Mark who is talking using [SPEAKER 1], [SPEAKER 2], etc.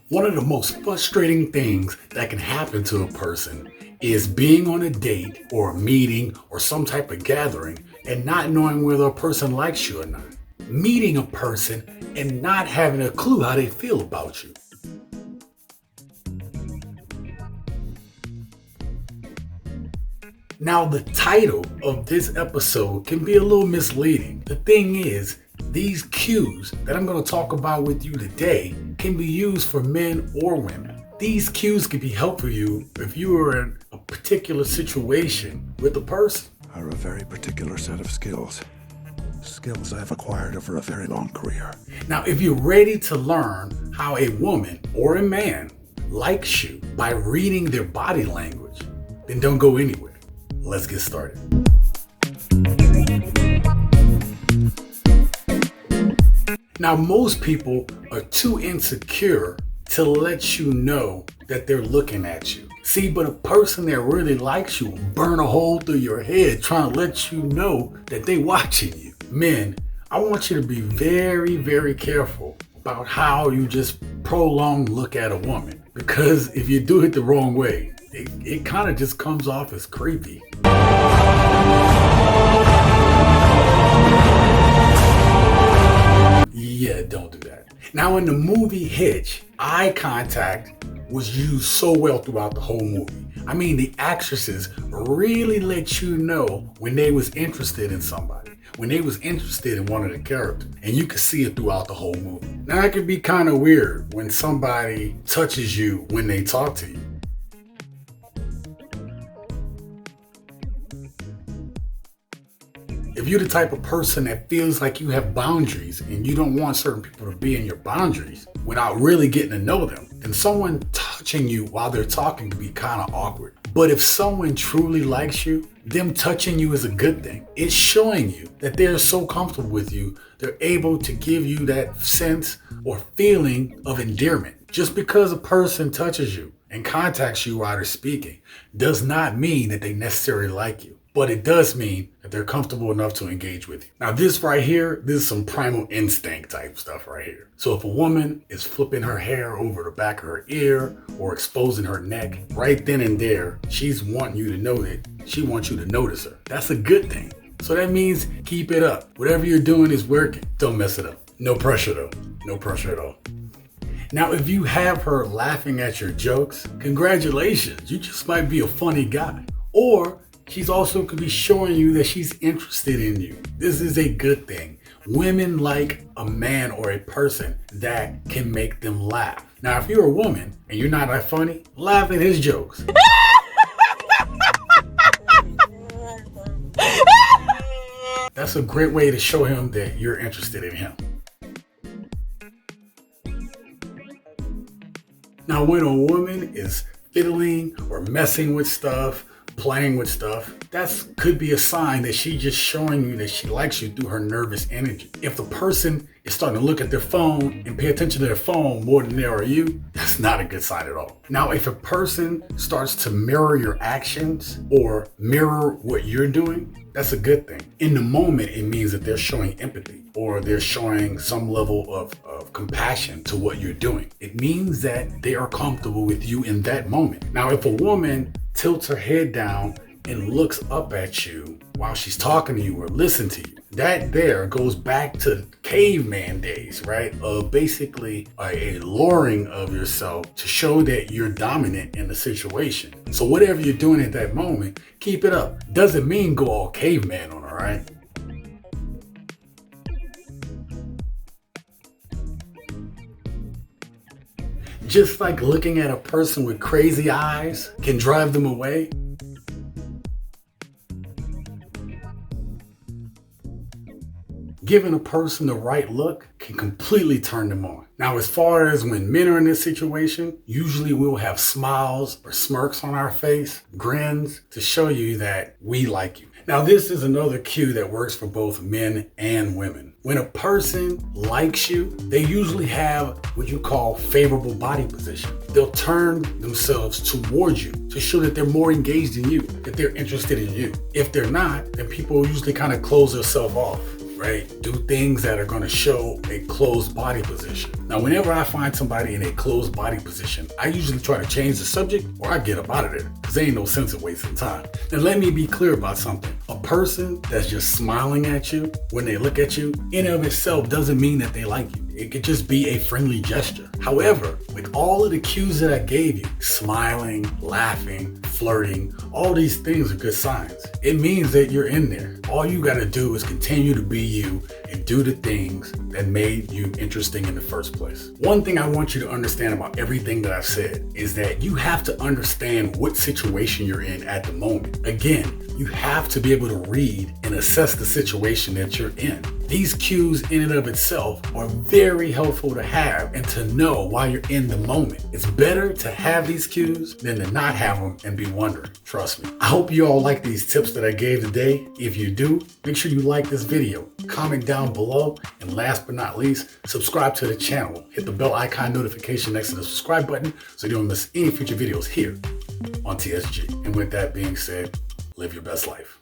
[SPEAKER 1] One of the most frustrating things that can happen to a person is being on a date or a meeting or some type of gathering and not knowing whether a person likes you or not. Meeting a person and not having a clue how they feel about you. Now, the title of this episode can be a little misleading. The thing is, these cues that I'm going to talk about with you today can be used for men or women. These cues can be helpful for you if you are in a particular situation with a person.
[SPEAKER 2] Are a very particular set of skills. Skills I've acquired over a very long career.
[SPEAKER 1] Now, if you're ready to learn how a woman or a man likes you by reading their body language, then don't go anywhere. Let's get started. Now, most people are too insecure to let you know that they're looking at you. See, but a person that really likes you will burn a hole through your head trying to let you know that they're watching you. Men, I want you to be very, very careful about how you just prolong look at a woman. Because if you do it the wrong way, it kind of just comes off as creepy. Yeah, don't do that. Now, in the movie Hitch, eye contact was used so well throughout the whole movie. I mean, the actresses really let you know when they was interested in somebody, when they was interested in one of the characters, and you could see it throughout the whole movie. Now, it can be kind of weird when somebody touches you when they talk to you. If you're the type of person that feels like you have boundaries and you don't want certain people to be in your boundaries without really getting to know them, then someone touching you while they're talking can be kind of awkward. But if someone truly likes you, them touching you is a good thing. It's showing you that they're so comfortable with you, they're able to give you that sense or feeling of endearment. Just because a person touches you and contacts you while they're speaking does not mean that they necessarily like you. But it does mean that they're comfortable enough to engage with you. Now, this right here, this is some primal instinct type stuff right here. So if a woman is flipping her hair over the back of her ear or exposing her neck, right then and there, she's wanting you to know that she wants you to notice her. That's a good thing. So that means keep it up. Whatever you're doing is working. Don't mess it up. No pressure though. No pressure at all. Now, if you have her laughing at your jokes, congratulations. You just might be a funny guy. Or she's also could be showing you that she's interested in you. This is a good thing. Women like a man or a person that can make them laugh. Now, if you're a woman and you're not that funny, laugh at his jokes. That's a great way to show him that you're interested in him. Now, when a woman is fiddling or messing with stuff, playing with stuff, that could be a sign that she's just showing you that she likes you through her nervous energy. If the person is starting to look at their phone and pay attention to their phone more than they are you, that's not a good sign at all. Now, if a person starts to mirror your actions or mirror what you're doing, that's a good thing. In the moment, it means that they're showing empathy or they're showing some level of compassion to what you're doing. It means that they are comfortable with you in that moment. Now, if a woman tilts her head down and looks up at you while she's talking to you or listening to you, that there goes back to caveman days, right? Of basically a lowering of yourself to show that you're dominant in the situation. So whatever you're doing at that moment, keep it up. Doesn't mean go all caveman on her, right? Just like looking at a person with crazy eyes can drive them away, giving a person the right look can completely turn them on. Now, as far as when men are in this situation, usually we'll have smiles or smirks on our face, grins to show you that we like you. Now, this is another cue that works for both men and women. When a person likes you, they usually have what you call favorable body position. They'll turn themselves towards you to show that they're more engaged in you, that they're interested in you. If they're not, then people usually kind of close themselves off, right? Do things that are going to show a closed body position. Now, whenever I find somebody in a closed body position, I usually try to change the subject or I get up out of there, because there ain't no sense in wasting time. And let me be clear about something. A person that's just smiling at you when they look at you, in and of itself doesn't mean that they like you. It could just be a friendly gesture. However, with all of the cues that I gave you, smiling, laughing, flirting, all these things are good signs. It means that you're in there. All you gotta do is continue to be you and do the things that made you interesting in the first place. One thing I want you to understand about everything that I've said is that you have to understand what situation you're in at the moment. Again, you have to be able to read and assess the situation that you're in. These cues in and of itself are very helpful to have and to know while you're in the moment. It's better to have these cues than to not have them and be wondering. Trust me. I hope you all like these tips that I gave today. If you do, make sure you like this video, comment down below, and last but not least, subscribe to the channel. Hit the bell icon notification next to the subscribe button so you don't miss any future videos here on TSG. And with that being said, live your best life.